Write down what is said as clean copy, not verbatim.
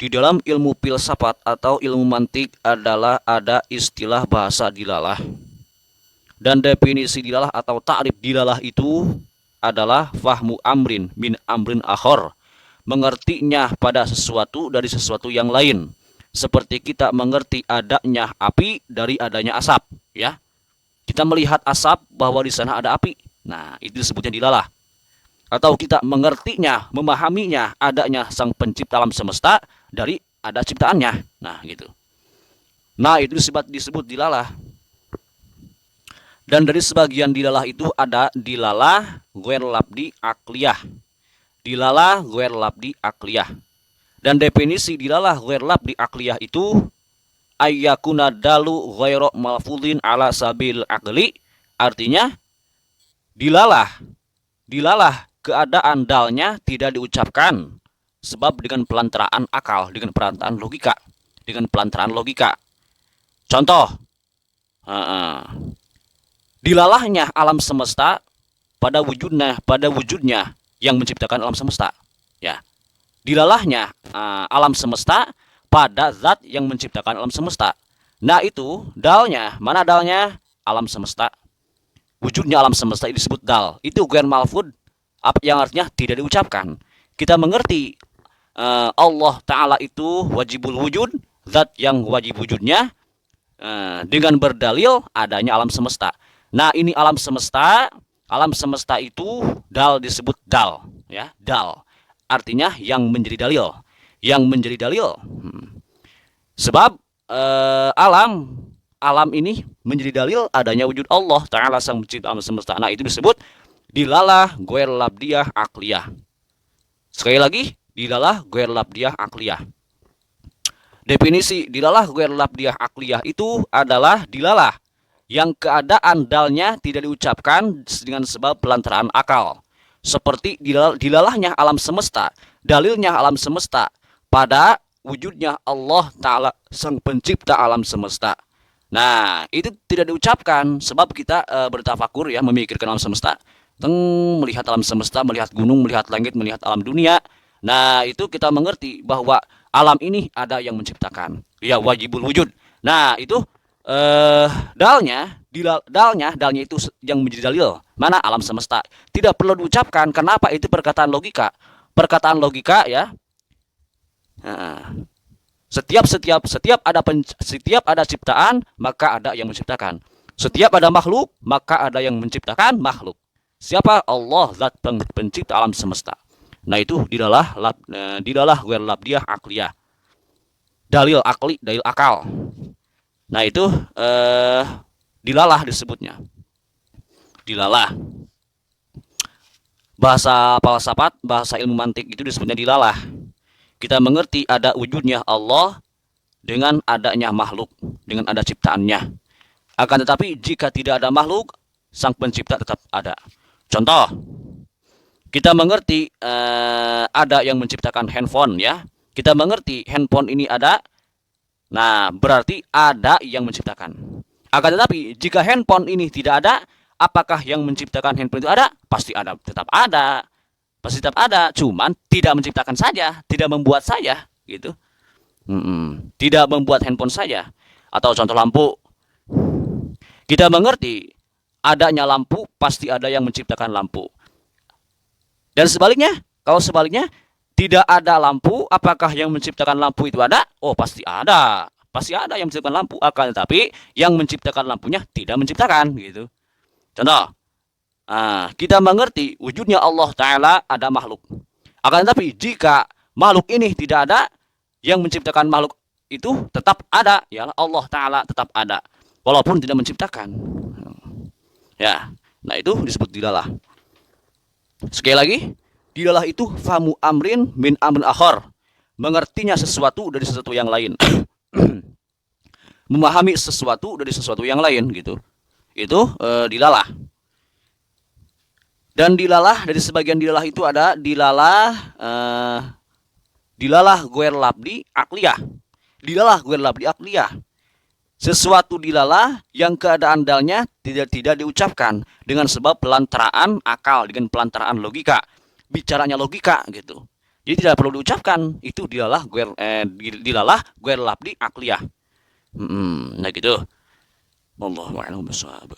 Di dalam ilmu filsafat atau ilmu mantik adalah ada istilah bahasa dilalah. Dan definisi dilalah atau ta'rif dilalah itu adalah fahmu amrin min amrin akhor. Mengertinya pada sesuatu dari sesuatu yang lain. Seperti kita mengerti adanya api dari adanya asap, ya. Kita melihat asap bahwa di sana ada api. Nah, itu disebutnya dilalah. Atau kita mengertinya, memahaminya adanya sang pencipta alam semesta dari ada ciptaannya. Nah, gitu. Nah, itu disebut dilalah. Dan dari sebagian dilalah itu ada dilalah ghair labdi akliyah. Dilalah ghair labdi akliyah. Dan definisi dilalah ghair labdi akliyah itu ayyakuna dalu ghairu malfudin ala sabil akli. Artinya dilalah keadaan dalnya tidak diucapkan sebab dengan pelantaraan akal, dengan pelantaraan logika, contoh, dilalahnya alam semesta pada wujudnya yang menciptakan alam semesta, ya. Dilalahnya alam semesta pada zat yang menciptakan alam semesta. Nah, itu dalnya, mana dalnya? Alam semesta. Wujudnya alam semesta itu disebut dal. Itu ghair malfud, yang artinya tidak diucapkan. Kita mengerti Allah Ta'ala itu wajibul wujud, zat yang wajib wujudnya, dengan berdalil adanya alam semesta. Nah, ini alam semesta itu dal disebut dal, ya, dal. Artinya yang menjadi dalil. Sebab alam ini menjadi dalil adanya wujud Allah Ta'ala sang pencipta alam semesta. Nah, itu disebut dilalah ghair labdiyah akliyah. Sekali lagi, dilalah ghair labdiyah akliyah. Definisi dilalah ghair labdiyah akliyah itu adalah dilalah yang keadaan dalnya tidak diucapkan dengan sebab pelantaraan akal. Seperti dilalahnya alam semesta, dalilnya alam semesta pada wujudnya Allah Ta'ala sang pencipta alam semesta. Nah, itu tidak diucapkan sebab kita bertafakur, ya, memikirkan alam semesta, melihat alam semesta, melihat gunung, melihat langit, melihat alam dunia. Nah, itu kita mengerti bahwa alam ini ada yang menciptakan, ya, wajibul wujud. Nah, itu dalnya itu yang menjadi dalil. Mana? Alam semesta. Tidak perlu diucapkan. Kenapa? Itu perkataan logika, ya. Nah, setiap ada ciptaan, maka ada yang menciptakan. Setiap ada makhluk, maka ada yang menciptakan makhluk. Siapa? Allah, zat pencipta alam semesta. Nah, itu dilalah ghair labdiyah akliyah. Dalil akli, dalil akal. Nah, itu dilalah disebutnya. Dilalah. Bahasa falsafat, bahasa ilmu mantik itu disebutnya dilalah. Kita mengerti ada wujudnya Allah dengan adanya makhluk, dengan ada ciptaannya. Akan tetapi jika tidak ada makhluk, sang pencipta tetap ada. Contoh, kita mengerti ada yang menciptakan handphone, ya. Kita mengerti handphone ini ada. Nah, berarti ada yang menciptakan. Akan tetapi jika handphone ini tidak ada, apakah yang menciptakan handphone itu ada? Pasti ada, tetap ada. Pasti tetap ada, cuman tidak menciptakan saja, tidak membuat saja, gitu. Tidak membuat handphone saja. Atau contoh lampu. Kita mengerti adanya lampu, pasti ada yang menciptakan lampu. Dan sebaliknya, kalau sebaliknya tidak ada lampu, apakah yang menciptakan lampu itu ada? Oh, pasti ada. Pasti ada yang menciptakan lampu, akan tetapi yang menciptakan lampunya tidak menciptakan, gitu. Contoh, kita mengerti wujudnya Allah Ta'ala ada makhluk. Akan tetapi jika makhluk ini tidak ada, yang menciptakan makhluk itu tetap ada, ya, Allah Ta'ala tetap ada, walaupun tidak menciptakan. Ya, nah, itu disebut dilalah. Sekali lagi, dilalah itu famu amrin min amrin akhar. Mengertinya sesuatu dari sesuatu yang lain. Memahami sesuatu dari sesuatu yang lain, gitu. Itu dilalah. Dan dilalah, dari sebagian dilalah itu ada dilalah ghair labdi akliyah. Dilalah ghair labdi akliyah. Sesuatu dilalah yang keadaan dalnya tidak diucapkan dengan sebab pelantaraan akal, dengan pelantaraan logika. Bicaranya logika, gitu. Jadi tidak perlu diucapkan. Itu dilalah guer labdi akliyah. Nah gitu. Wallahu a'lam bishawab.